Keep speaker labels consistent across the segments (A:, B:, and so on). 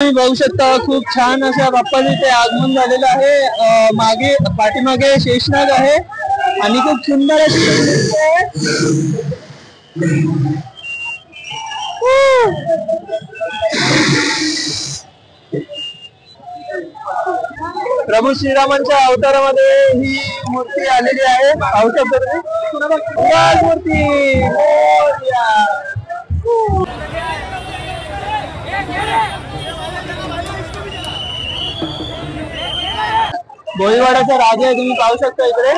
A: तुम्ही बघू शकता खूप छान अशा बाप्पाचे इथे आगमन झालेलं आहे। मागे पाठीमागे शेषनाग आहे आणि खूप सुंदर अशी प्रभू श्रीरामांच्या अवतारामध्ये ही मूर्ती आलेली आहे। पाहू शकता तुम्ही मूर्ती भोईवाड्याचा राजा आहे, तुम्ही पाहू शकता इकडे।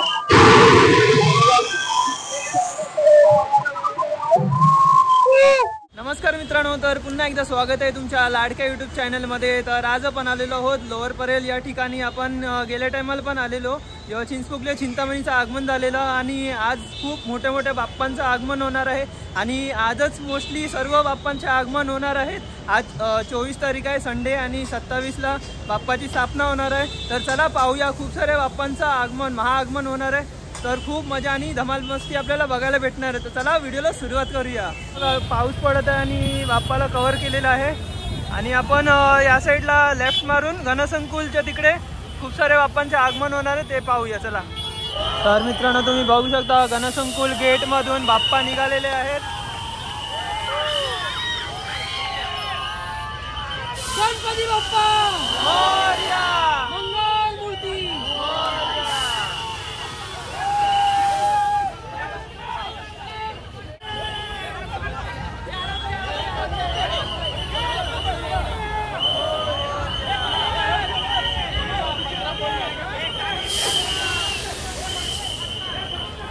A: नमस्कार मित्रांनो, तर पुन्हा एकदा स्वागत आहे तुमच्या लाडक्या यूट्यूब चॅनलमध्ये। तर आज आपण आलेलो आहोत लोअर परेल या ठिकाणी। आपण गेल्या टायमाला पण आलेलो जेव्हा चिंचपोकले चिंतामणीचं आगमन झालेलं आणि आज खूप मोठ्या मोठ्या बाप्पांचं आगमन होणार आहे आणि आजच मोस्टली सर्व बाप्पांचे आगमन होणार आहेत। आज 24 तारीख आहे संडे आणि 27ला बाप्पाची स्थापना होणार आहे। तर चला पाहूया, खूप साऱ्या बाप्पांचं आगमन महाआगमन होणार आहे। तर खूप मजा आणि धमाल मस्ती आपल्याला बघायला भेटणार आहे। तर चला व्हिडिओला सुरुवात करूया। पाऊस पडत आहे आणि बाप्पाला कव्हर केलेला आहे आणि आपण या साईडला लेफ्ट मारून घनसंकुलच्या तिकडे खूप सारे बाप्पांचे आगमन होणार आहे, ते पाहूया चला। तर मित्रांनो, तुम्ही बघू शकता घनसंकुल गेट मधून बाप्पा निघालेले आहेत।
B: गणपती बाप्पा
A: मोरया,
B: मंगल मूर्ती।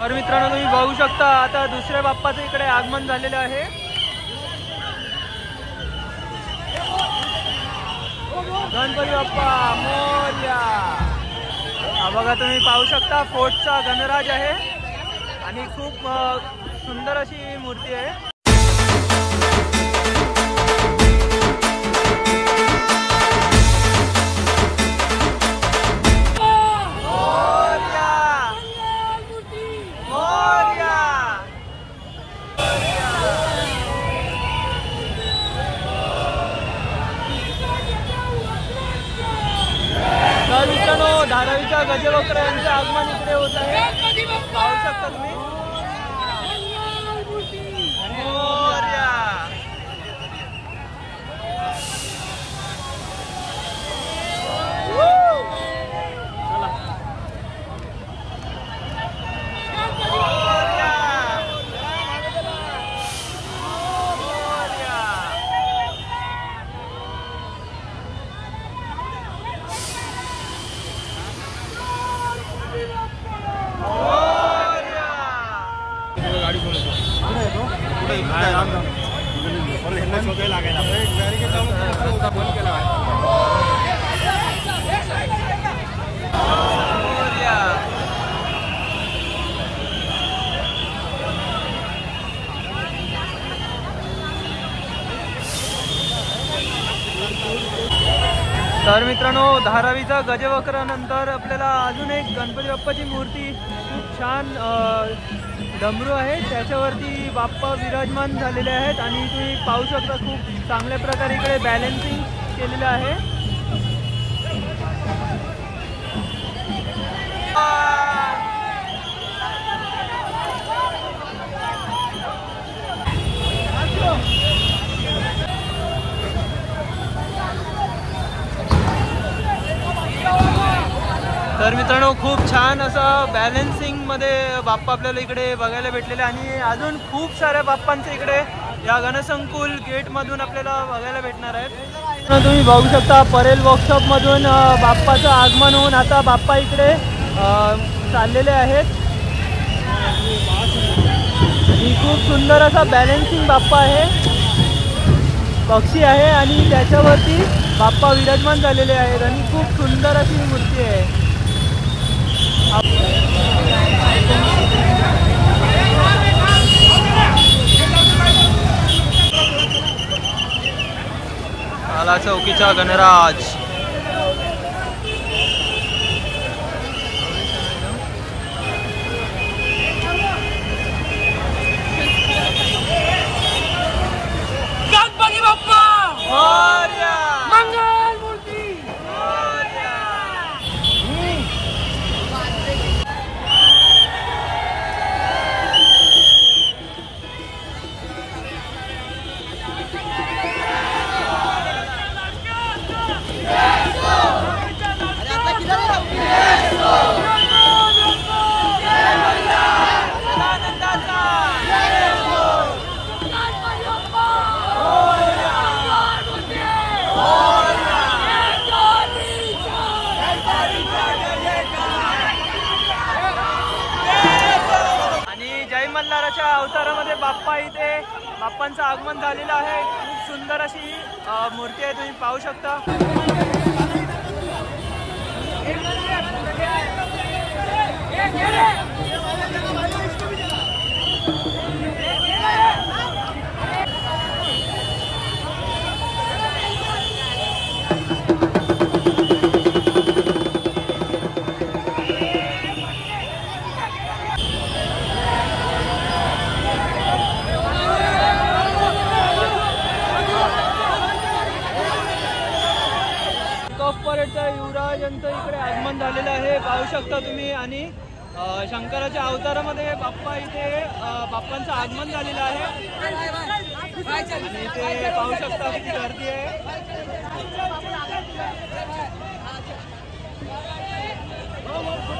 A: तर मित्रांनो, तुम्ही बघू शकता आता दुसऱ्या बाप्पाचं इकडे आगमन झालेलं आहे। गणपती बाप्पा मोरया। हा बघा, तुम्ही पाहू शकता फोर्टचा गणराज आहे आणि खूप सुंदर अशी मूर्ती आहे। तर मित्रांनो, धारावीच्या गजवक्र यांचं आगमन इकडे होत आहे, पाहू शकता तुम्ही। मोरया। तर मित्रांनो, धारावीचा गजवक्र नंतर आपल्याला अजून एक गणपती बाप्पाची मूर्ती खूप छान डमरू आहे, त्याच्यावरती बाप्पा विराजमान झालेले आहेत आणि तुम्ही पाहू शकता खूप चांगल्या प्रकारे इकडे बॅलन्सिंग केलेलं आहे। तर मित्रांनो, खूप छान असं बॅलन्सिंग मध्ये बाप्पा आपल्याला इकडे बघायला भेटलेले आणि अजून खूप साऱ्या बाप्पांचे इकडे या घनसंकुल गेट मधून आपल्याला बघायला भेटणार आहेत। तुम्ही बघू शकता परेल वर्कशॉप मधून बाप्पाचं आगमन होऊन आता बाप्पा इकडे चाललेले आहेत आणि खूप सुंदर असा बॅलन्सिंग बाप्पा आहे, पक्षी आहे आणि त्याच्यावरती बाप्पा विराजमान झालेले आहेत आणि खूप सुंदर अशी मूर्ती आहे। आला चौकीचा गणराज।
B: गणपती बाप्पा
A: मोरया।
B: मंगल
A: शंकराच्या अवतारामध्ये बाप्पा इथे बाप्पांचं आगमन झालेलं आहे। खूप सुंदर अशी ही मूर्ती आहे, तुम्ही पाहू शकता। युवराज यांचं इकडे आगमन झालेलं आहे, पाहू शकता तुम्ही। आणि शंकराच्या अवतारामध्ये बाप्पा इथे बाप्पांचं आगमन झालेलं आहे आणि इथे पाहू शकता किती गर्दी आहे।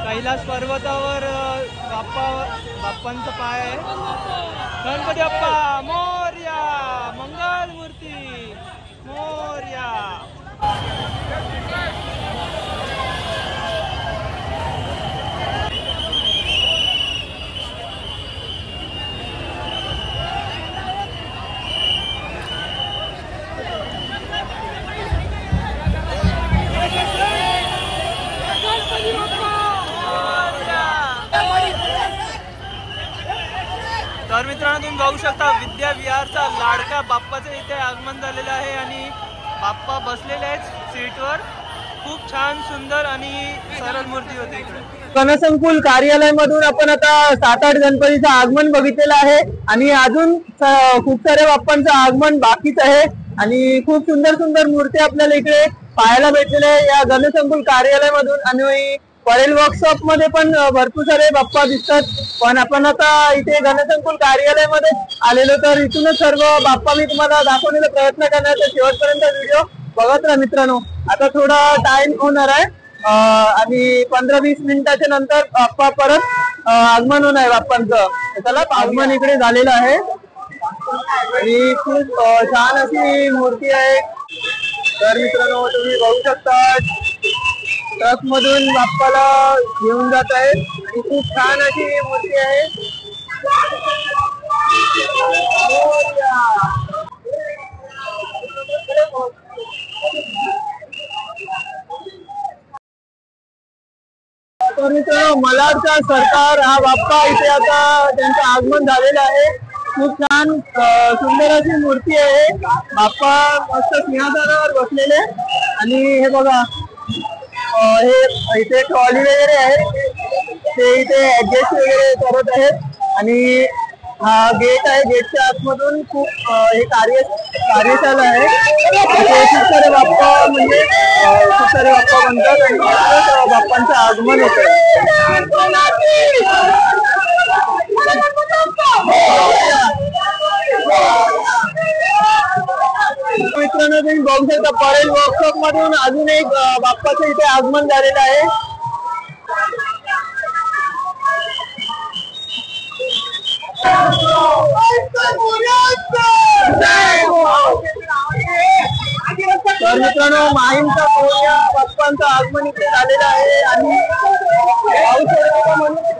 A: कैलास पर्वतावर बाप्पांचा पाय आहे। गणपती बाप्पा मोरया, मंगल मूर्ती मोरया। तर मित्रांनो, तुम्ही बघू शकता विद्या विहारचा लाडका बाप्पाचं इथे आगमन झालेलं आहे आणि बाप्पा बसलेले आहेत सीटवर। खूप छान सुंदर आणि सरळ मूर्ती होती इकडे।
C: गणसंकुल कार्यालयामधून आपण आता 7-8 गणपतीचं आगमन बघितलेलं आहे आणि अजून खूप साऱ्या बाप्पांचं आगमन बाकीच आहे आणि खूप सुंदर सुंदर मूर्ती आपल्याला इकडे पाहायला भेटलेल्या आहे या गणसंकुल कार्यालयामधून। आणि परेल वर्कशॉप मध्ये पण भरपूर सारे बाप्पा दिसतात, पण आपण आता इथे गणसंकुल कार्यालयामध्ये आलेलो, तर इथूनच सर्व बाप्पा मी तुम्हाला दाखवण्याचा प्रयत्न करणार, तर शेवटपर्यंत व्हिडिओ बघत राहा मित्रांनो। आता थोडा टाइम होणार आहे आणि 15-20 मिनिटाच्या नंतर बाप्पा परत आगमन होणार आहे बाप्पांचं। त्याला आगमन इकडे झालेलं आहे आणि खूप छान अशी मूर्ती आहे। तर मित्रांनो, तुम्ही बघू शकता ट्रक मधून बाप्पाला घेऊन जात आहे आणि खूप छान अशी मूर्ती आहे। तर मित्रांनो, मलाडचा सरकार हा बाप्पा इथे आता त्यांचं आगमन झालेलं आहे। खूप छान सुंदर अशी मूर्ती आहे। बाप्पा मस्त सिंहासनावर बसलेले आणि हे बघा, हे इथे ट्रॉली वगैरे आहे, ते इथे ऍडजस्ट वगैरे करत आहेत आणि हा गेट आहे, गेटच्या आतमधून खूप हे कार्यशाळा आहे। खूप सारे बाप्पा म्हणजे खूप सारे बाप्पा बनतात आणि बाप्पांचं आगमन होतं। मित्रांनो, तुम्ही बघू शकता परेल वर्कशॉप मधून अजून एक बाप्पाचं इथे आगमन झालेलं आहे। तर मित्रांनो, माहीमचा मोरया बाप्पांचं आगमन इथे झालेलं आहे आणि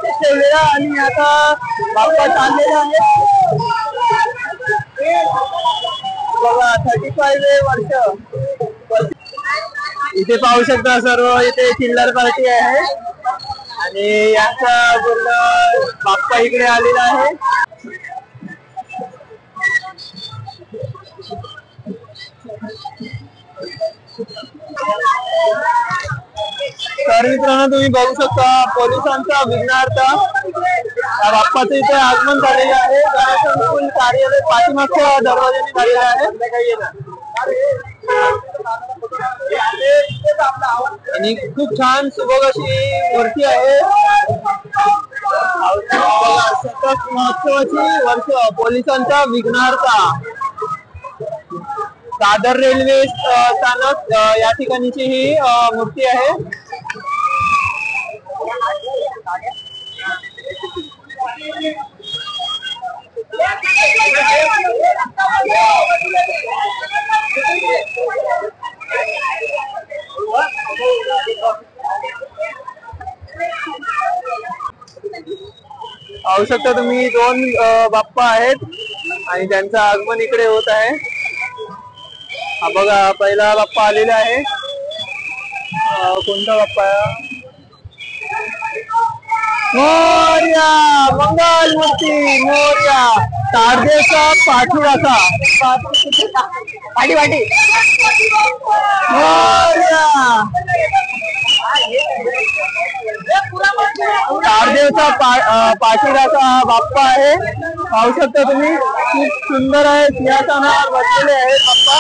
C: ठेवलेला आणि आता बाप्पा चाललेला आहे बघा। 35 वर्ष इथे पाहू शकता सर्व इथे चिल्लर पार्टी आहे आणि यांचा पूर्ण बाप्पा इकडे आलेला आहे। तर मित्रांनो, तुम्ही बघू शकता पोलिसांचा विघ्नार्थ या बाप्पाचं इथे आगमन झालेलं आहे। गणसंकुल कार्यालय पाठीमागच्या दरवाजाने झालेलं आहे आणि खूप छान सुबक अशी मूर्ती आहे। शतक महोत्सवाची वर्ष पोलिसांचा विघ्नार्थ दादर रेल्वे स्थानक या ठिकाणीची ही मूर्ती आहे। पाहू शकता तुम्ही दोन बाप्पा आहेत आणि त्यांचं आगमन इकडे होत आहे। हा बघा पहिला बाप्पा आलेला आहे। कोणता बाप्पा आहे? मोरया, मंगल मूर्ती मोरया, ताडदेवचा पाठीराखा पाठी पाठी मोरया, ताडदेवचा पाठीराखा हा बाप्पा आहे। पाहू शकता तुम्ही खूप सुंदर आहे, सिंहासनावर बसलेले आहेत बाप्पा।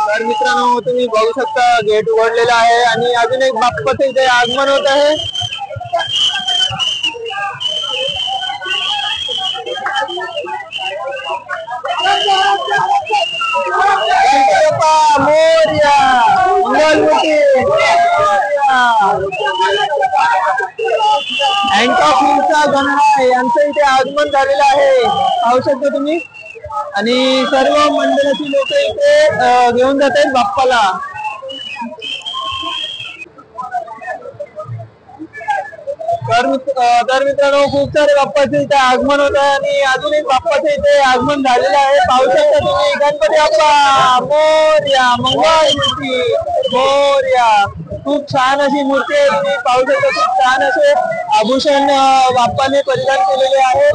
C: तर मित्रांनो तुम्ही बघू शकता गेट उघडलेला आहे आणि अजून एक बाप्पाचं इथे आगमन होत आहे। मोरया, मंगलमूर्ती अँटॉफचा गणराय यांचं इथे आगमन झालेलं आहे। पाहू शकता तुम्ही आणि सर्व मंडळाची लोक इथे घेऊन जात आहेत बाप्पाला। तर मित्रांनो खूप सारे बाप्पाचे इथे आगमन होत आहे आणि अजून एक बाप्पाचे इथे आगमन झालेलं आहे। पाहू शकता तुम्ही गणपती बाप्पा मोरया, मंगलमूर्ती मोरया। खूप छान अशी मूर्ती आहे, तुम्ही पाहू शकता खूप छान असे आभूषण बाप्पाने परिधान केलेले आहे।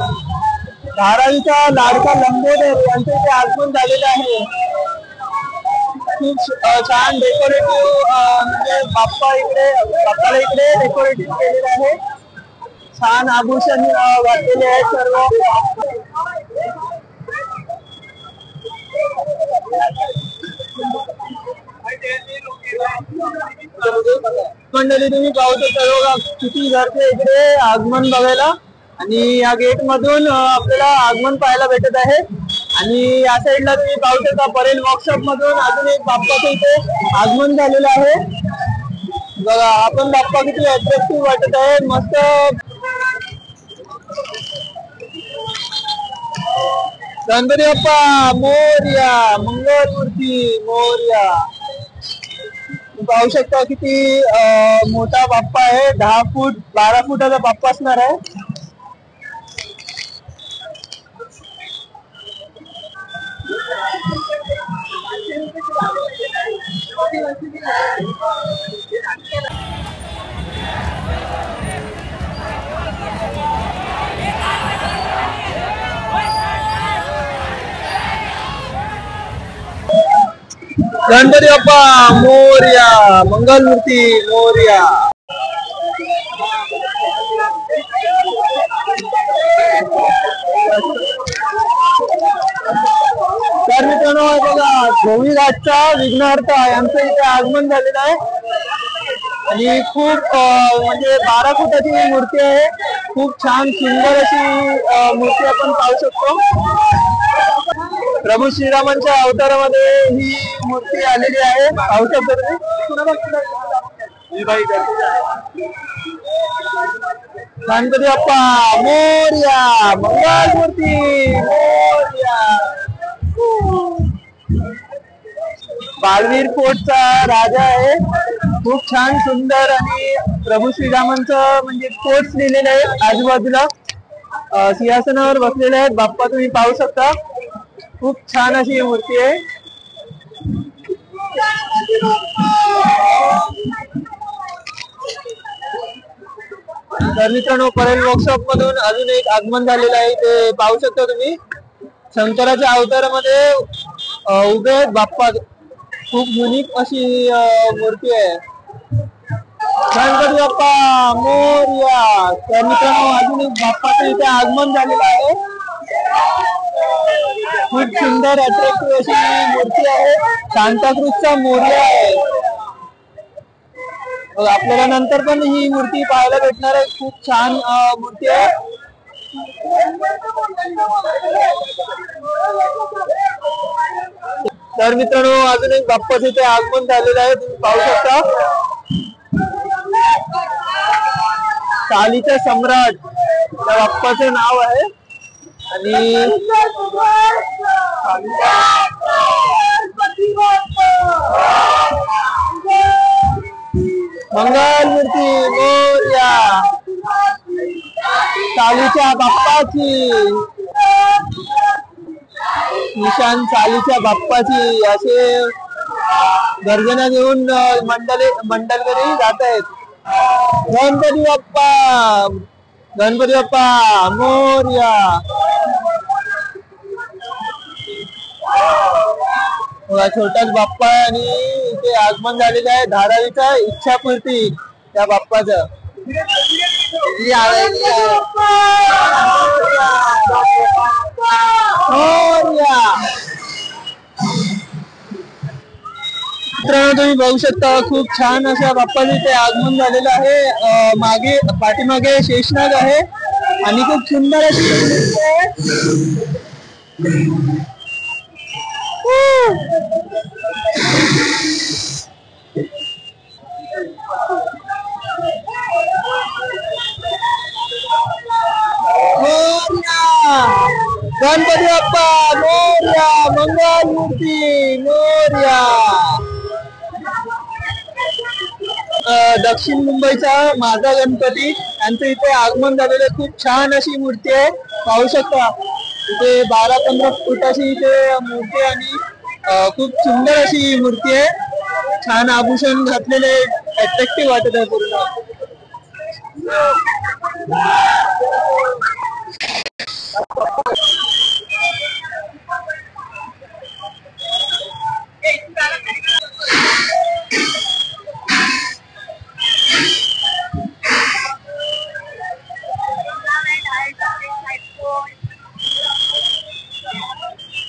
C: धारावीचा लाडका लंबोदर यांचं इथे आगमन झालेलं आहे। खूप छान डेकोरेटिव्ह म्हणजे बाप्पाला इकडे डेकोरेटिव्ह केलेलं आहे। छान आभूषण घातलेले आहेत सर्व। मंडळी तुम्ही पाहू शकता किती घरचे इकडे आगमन बघायला आणि या गेट मधून आपल्याला आगमन पाहायला भेटत आहे। आणि या साईडला तुम्ही पाहू शकता परेल वर्कशॉप मधून अजून एक बाप्पाचं इथे आगमन झालेलं आहे। बघा आपण बाप्पा किती अट्रॅक्टिव्ह वाटत आहे, मस्त। गणपती बाप्पा मोरया, मंगलमूर्ती मोरया। पाहू शकता किती मोठा बाप्पा आहे, 10 फूट 12 फुटाचा बाप्पा असणार आहे। गणपती बाप्पा मोरया, मंगलमूर्ती मोरया। तर मित्रांनो बघा गोविंदाचा विघ्नहर्ता यांचं इथे आगमन झालेलं आहे आणि खूप म्हणजे 12 फुटाची मूर्ती आहे। खूप छान सुंदर अशी मूर्ती आपण पाहू शकतो। प्रभू श्रीरामांच्या अवतारामध्ये ही मूर्ती आलेली आहे, पाहू शकतो तुम्ही। गणपती बाप्पा मोरया, मंगलमूर्ती मोरया। बाळवीर फोर्टचा राजा आहे, खूप छान सुंदर आणि प्रभू श्रीरामांचं म्हणजे कोट्स लिहिलेले आहेत। आजूबाजूला सिंहासनावर बसलेले आहेत बाप्पा, तुम्ही पाहू शकता। खूप छान अशी मूर्ती आहे। तर मित्रांनो परेल वर्कशॉप मधून अजून एक आगमन झालेलं आहे, ते पाहू शकता तुम्ही। शंकराच्या अवतारामध्ये उभे आहेत बाप्पा, खूप युनिक अशी मूर्ती आहे। गणपती बाप्पा मोरया। तर मित्रांनो अजून एक बाप्पाचं इथे आगमन झालेलं आहे, खूप सुंदर अट्रॅक्टिव्ह अशी मूर्ती आहे। सांताक्रूजचा मोरया आहे। आपल्याला नंतर पण ही मूर्ती पाहायला भेटणार आहे, खूप छान मूर्ती आहे। तर मित्रांनो अजून एक बाप्पाचं इथे आगमन झालेलं आहे, तुम्ही पाहू शकता। चालीचा सम्राट त्या बाप्पाचं नाव आहे. आणि मंगलमूर्ती मोरया चालीच्या बाप्पाची, निशान चालीच्या बाप्पाची असे गर्जना घेऊन मंडलकरी जात आहेत. गणपती बाप्पा, गणपती बाप्पा मोरया. छोटाच बाप्पा आहे आणि इथे आगमन झालेलं आहे. धारावीचा इच्छापूर्ती त्या बाप्पाचं. मित्रांनो तुम्ही बघू शकता खूप छान अशा बाप्पाचं इथे आगमन झालेलं आहे. मागे पाठीमागे शेषनाग आहे आणि खूप सुंदर अशी गणपती बाप्पा मोरया, मंगलमूर्ती मोरया. दक्षिण मुंबईचा माझा गणपती यांचं इथे आगमन झालेलं खूप छान अशी मूर्ती आहे. पाहू शकता इथे 12-15 फुटाची इथे मूर्ती आणि खूप सुंदर अशी मूर्ती आहे. छान आभूषण घातलेले अट्रॅक्टिव्ह वाटत आहे पूर्ण.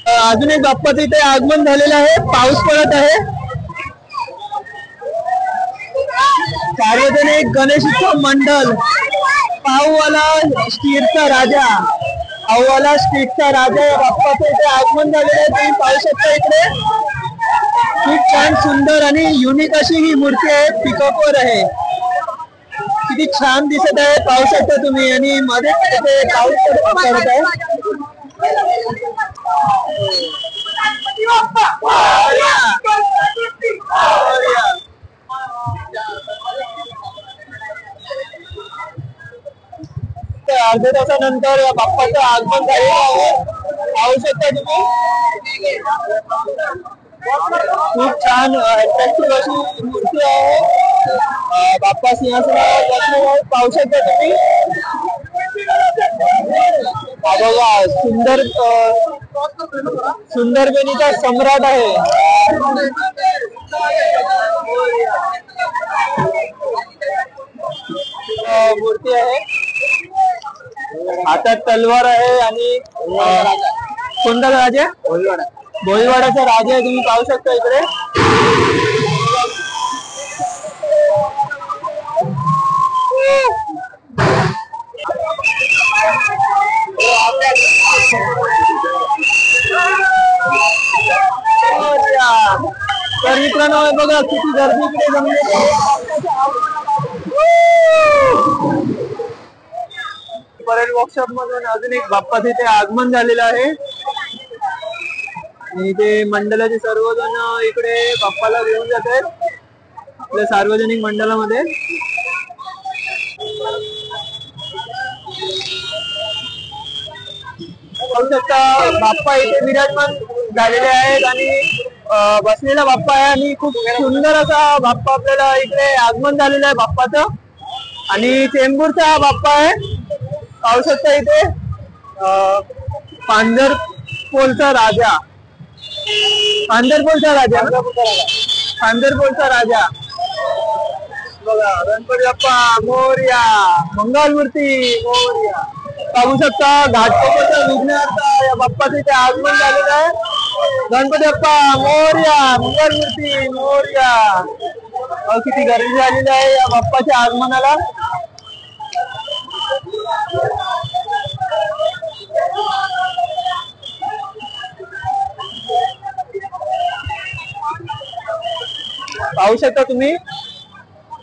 C: अजून एक बाप्पाचं इथे आगमन झालेलं आहे. पाऊस पडत आहे. सार्वजनिक गणेश उत्सव मंडळ पाऊवाला स्ट्रीटचा राजा, पाऊवाला स्ट्रीटचा राजा या बाप्पाचं इथे आगमन झालेलं आहे. तुम्ही पाहू शकता इकडे खूप छान सुंदर आणि युनिक अशी ही मूर्ती आहे. पिकअपवर आहे. किती छान दिसत आहे पाहू शकता तुम्ही. आणि मध्ये इथे पाऊस पडत आहे. अर्ध्या तासानंतर बाप्पाचं आगमन झालेलं आहे. पाहू शकता तुम्ही खूप छान अट्रॅक्टिव्ह अशी मूर्ती आहे. बाप्पा सिंहासनावर बसलेले आहेत. पाहू शकता तुम्ही. बघा सुंदर सुंदरबेनीचा सम्राट आहे. मूर्ती आहे. हातात तलवार आहे आणि कोणता राजा? भोईवाडाचा राजा आहे. तुम्ही पाहू शकता इकडे. तर मित्रांनो बघा किती गर्दी इकडे जमली. परेड वर्कशॉप मधून अजून एक बाप्पाचं इथे आगमन झालेलं आहे. आणि ते मंडळाचे सर्वजण इकडे बाप्पाला घेऊन जात आहेत आपल्या सार्वजनिक मंडळामध्ये. पाहू शकता बाप्पा इथे विराजमान झालेले आहेत आणि बसलेला बाप्पा आहे. आणि खूप सुंदर असा बाप्पा आपल्याला इकडे आगमन झालेलं आहे बाप्पाचं. आणि चेंबूरचा हा बाप्पा आहे. पाहू शकता इथे पांढरपोलचा राजा, पांढरपोलचा राजा, पांढरपोलचा राजा. बघा गणपती बाप्पा मोरया, मंगलमूर्ती मोरया. पाहू शकता घाटकोपरचा विघ्नहर्ता या बाप्पाचं इथे आगमन झालेलं आहे. गणपती बाप्पा मोरया, मंगलमूर्ती मोरया. किती गर्दी झालेली आहे या बाप्पाच्या आगमनाला. पाहू शकता तुम्ही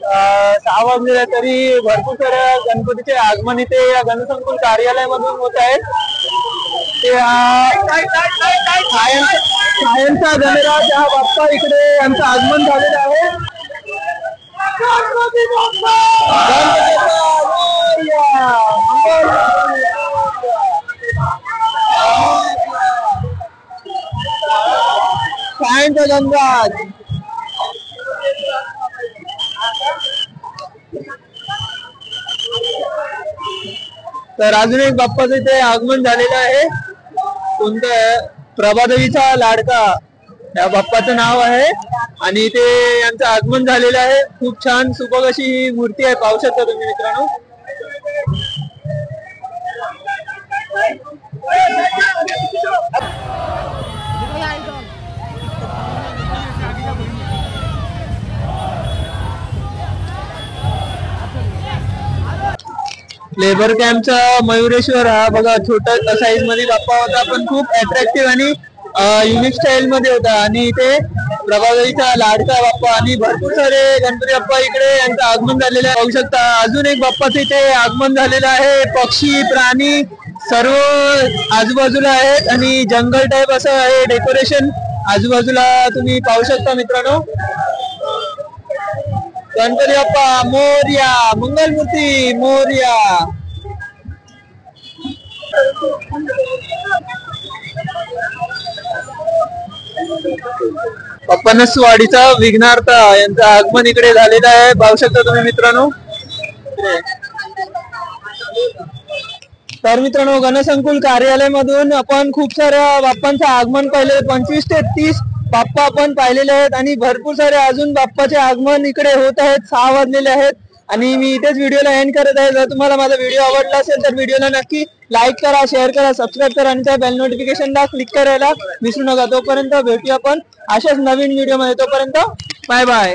C: 6 वाजलेले तरी भरपूर साऱ्या गणपतीचे आगमन इथे या गणसंकुल कार्यालयामधून होत आहेत. ते सायंचा गणराज हा बाप्पा इकडे यांचं आगमन झालेलं आहे. सायंचा गणराज तर अजून एक बाप्पाचं इथे आगमन झालेलं आहे. कोणतं प्रभादेवीचा लाडका या बाप्पाचं नाव आहे आणि ते यांचं आगमन झालेलं आहे. खूप छान सुबक अशी ही मूर्ती आहे, पाहू शकता तुम्ही मित्रांनो. लेबर कॅम्पचा मयुरेश्वर हा बघा छोटा साईज मध्ये बाप्पा होता, पण खूप अट्रॅक्टिव्ह आणि युनिक स्टाईल मध्ये होता. आणि इथे प्रभादेवीचा लाडका बाप्पा आणि भरपूर सारे गणपती बाप्पा इकडे यांचं आगमन झालेलं आहे, पाहू शकता. अजून एक बाप्पाचं इथे आगमन झालेलं आहे. पक्षी प्राणी सर्व आजूबाजूला आहेत आणि जंगल टाईप असं आहे डेकोरेशन आजूबाजूला तुम्ही पाहू शकता मित्रांनो. गणपती बाप्पा मोरया, मंगलमूर्ती मोरया. पप्पनसवाडीचा विघ्नार्थ यांचं आगमन इकडे झालेलं आहे, पाहू शकता तुम्ही मित्रांनो. तर मित्रांनो गणसंकुल कार्यालयामधून आपण खूप साऱ्या बाप्पांचं आगमन पाहिले. 25 ते 30 बाप्पा आपण पाहिलेले आहेत आणि भरपूर सारे अजून बाप्पाचे आगमन इकडे होत आहेत. 6 वाजलेले आहेत आणि मी इथेच व्हिडिओला एंड करत आहे. जर तुम्हाला माझा व्हिडिओ आवडला असेल तर व्हिडिओला नक्की लाईक करा, शेअर करा, सबस्क्राईब करा आणि त्या बेल नोटिफिकेशनला क्लिक करायला विसरू नका. तोपर्यंत भेटूया आपण अशाच नवीन व्हिडिओ मध्ये. तोपर्यंत बाय बाय.